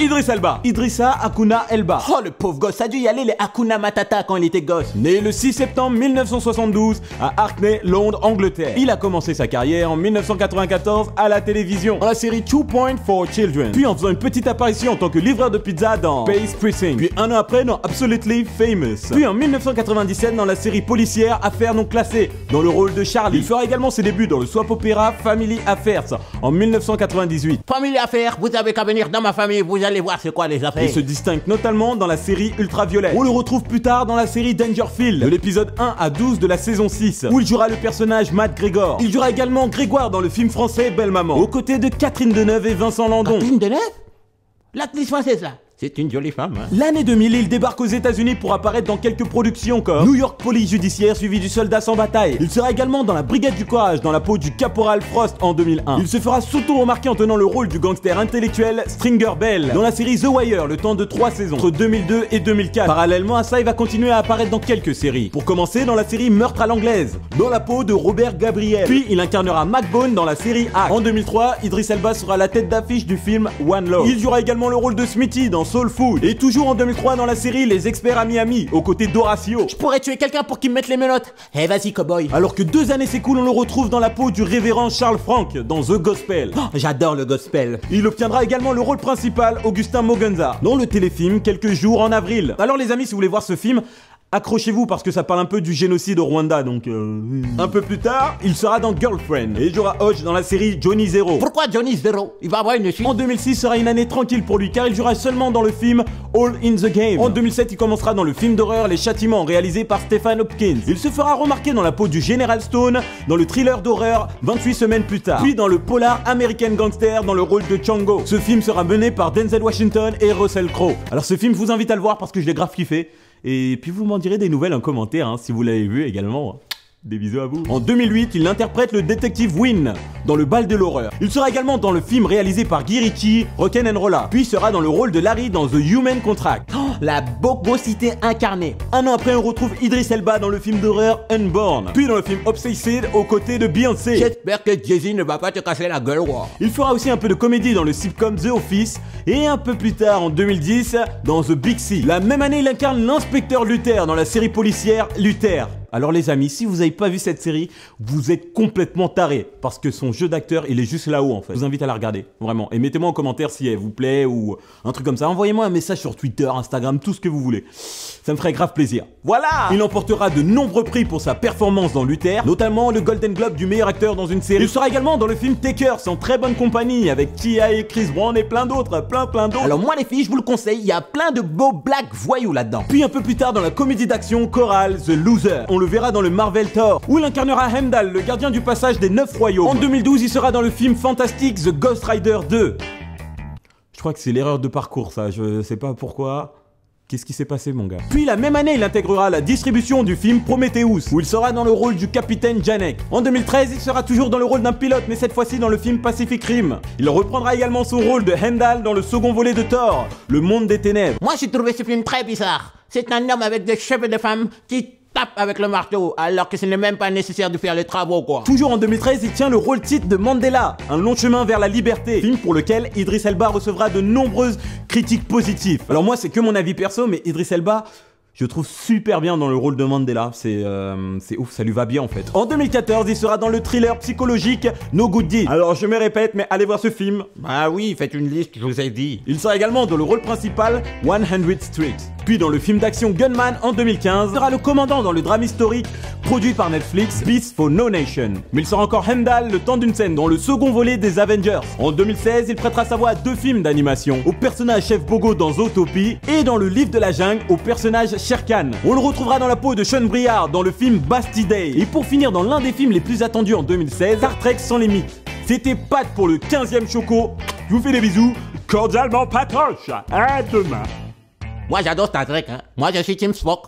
Idriss Elba. Idrissa Hakuna Elba. Oh le pauvre gosse, ça a dû y aller les Hakuna Matata quand il était gosse. Né le 6 septembre 1972 à Hackney, Londres, Angleterre. Il a commencé sa carrière en 1994 à la télévision dans la série 2 Point for Children. Puis en faisant une petite apparition en tant que livreur de pizza dans Space Precinct. Puis un an après dans Absolutely Famous. Puis en 1997 dans la série policière Affaires non classées dans le rôle de Charlie. Il fera également ses débuts dans le soap opéra Family Affairs en 1998. Famille Affaires, vous avez qu'à venir dans ma famille, vous allez voir c'est quoi les affaires. Il se distingue notamment dans la série Ultraviolet. On le retrouve plus tard dans la série Dangerfield, de l'épisode 1 à 12 de la saison 6, où il jouera le personnage Matt Gregor. Il jouera également Grégoire dans le film français Belle Maman, aux côtés de Catherine Deneuve et Vincent Landon. Catherine Deneuve? L'actrice française là. C'est une jolie femme, hein. L'année 2000, il débarque aux États-Unis pour apparaître dans quelques productions comme New York Police Judiciaire suivi du Soldat sans bataille. Il sera également dans la Brigade du Courage dans la peau du Caporal Frost en 2001. Il se fera surtout remarquer en tenant le rôle du gangster intellectuel Stringer Bell dans la série The Wire, le temps de 3 saisons, entre 2002 et 2004. Parallèlement à ça, il va continuer à apparaître dans quelques séries. Pour commencer, dans la série Meurtre à l'anglaise, dans la peau de Robert Gabriel. Puis il incarnera McBone dans la série Hack. En 2003, Idriss Elba sera la tête d'affiche du film One Love. Il jouera également le rôle de Smithy dans Soul Food. Et toujours en 2003 dans la série Les Experts à Miami, aux côtés d'Horatio. Je pourrais tuer quelqu'un pour qu'il me mette les menottes. Eh vas-y cowboy. Alors que 2 années s'écoulent, on le retrouve dans la peau du révérend Charles Frank dans The Gospel. Oh, j'adore le gospel. Il obtiendra également le rôle principal, Augustin Mogenza, dans le téléfilm Quelques jours en avril. Alors les amis, si vous voulez voir ce film, accrochez-vous parce que ça parle un peu du génocide au Rwanda, donc Un peu plus tard, il sera dans Girlfriend et il jouera Hodge dans la série Johnny Zero. Pourquoi Johnny Zero? Il va avoir une suite. En 2006 sera une année tranquille pour lui car il jouera seulement dans le film All in the Game. En 2007, il commencera dans le film d'horreur Les Châtiments réalisé par Stephen Hopkins. Il se fera remarquer dans la peau du Général Stone, dans le thriller d'horreur 28 semaines plus tard. Puis dans le polar American Gangster dans le rôle de Django. Ce film sera mené par Denzel Washington et Russell Crowe. Alors ce film, je vous invite à le voir parce que je l'ai grave kiffé. Et puis vous m'en direz des nouvelles en commentaire hein, si vous l'avez vu également. Des bisous à vous. En 2008, il interprète le détective Wynn dans Le Bal de l'horreur. Il sera également dans le film réalisé par Guy Ritchie, Rock'n'Rolla. Puis sera dans le rôle de Larry dans The Human Contract. Oh, la bogosité incarnée. Un an après, on retrouve Idriss Elba dans le film d'horreur Unborn. Puis dans le film Obsessed aux côtés de Beyoncé. J'espère que Jay-Z ne va pas te casser la gueule, wow. Il fera aussi un peu de comédie dans le sitcom The Office. Et un peu plus tard, en 2010, dans The Big C. La même année, il incarne l'inspecteur Luther dans la série policière Luther. Alors les amis, si vous n'avez pas vu cette série, vous êtes complètement tarés. Parce que son jeu d'acteur, il est juste là-haut en fait. Je vous invite à la regarder, vraiment. Et mettez-moi en commentaire si elle vous plaît ou un truc comme ça. Envoyez-moi un message sur Twitter, Instagram, tout ce que vous voulez. Ça me ferait grave plaisir. Voilà. Il emportera de nombreux prix pour sa performance dans Luther, notamment le Golden Globe du meilleur acteur dans une série. Il sera également dans le film Takers en très bonne compagnie avec Tia et Chris Brown et plein d'autres, plein d'autres. Alors moi les filles, je vous le conseille, il y a plein de beaux black voyous là-dedans. Puis un peu plus tard dans la comédie d'action Coral, The Loser. On le verra dans le Marvel Thor, où il incarnera Heimdall, le gardien du passage des 9 royaumes. En 2012, il sera dans le film fantastique The Ghost Rider 2. Je crois que c'est l'erreur de parcours ça, je sais pas pourquoi. Qu'est-ce qui s'est passé mon gars? Puis la même année, il intégrera la distribution du film Prometheus, où il sera dans le rôle du capitaine Janek. En 2013, il sera toujours dans le rôle d'un pilote, mais cette fois-ci dans le film Pacific Rim. Il reprendra également son rôle de Heimdall dans le second volet de Thor, Le Monde des Ténèbres. Moi j'ai trouvé ce film très bizarre. C'est un homme avec des cheveux de femme qui tape avec le marteau, alors que ce n'est même pas nécessaire de faire les travaux quoi. Toujours en 2013, il tient le rôle titre de Mandela, un long chemin vers la liberté, film pour lequel Idriss Elba recevra de nombreuses critiques positives. Alors moi c'est que mon avis perso, mais Idriss Elba, je le trouve super bien dans le rôle de Mandela, c'est ouf, ça lui va bien en fait. En 2014, il sera dans le thriller psychologique No Good Deed. Alors je me répète, mais allez voir ce film. Bah oui, faites une liste, je vous ai dit. Il sera également dans le rôle principal 100 Street. Puis dans le film d'action Gunman en 2015, il sera le commandant dans le drame historique produit par Netflix Beast for No Nation. Mais il sera encore Heimdall le temps d'une scène dans le second volet des Avengers. En 2016, il prêtera sa voix à 2 films d'animation, au personnage Chef Bogo dans Zootopie et dans le livre de la jungle au personnage Shere Khan. On le retrouvera dans la peau de Sean Briard dans le film Basti Day. Et pour finir dans l'un des films les plus attendus en 2016, Star Trek sans limite. C'était Pat pour le 15e Choco. Je vous fais des bisous. Cordialement Patoche. À demain. Moi j'adore Star Trek, hein. Moi je suis Team Spock.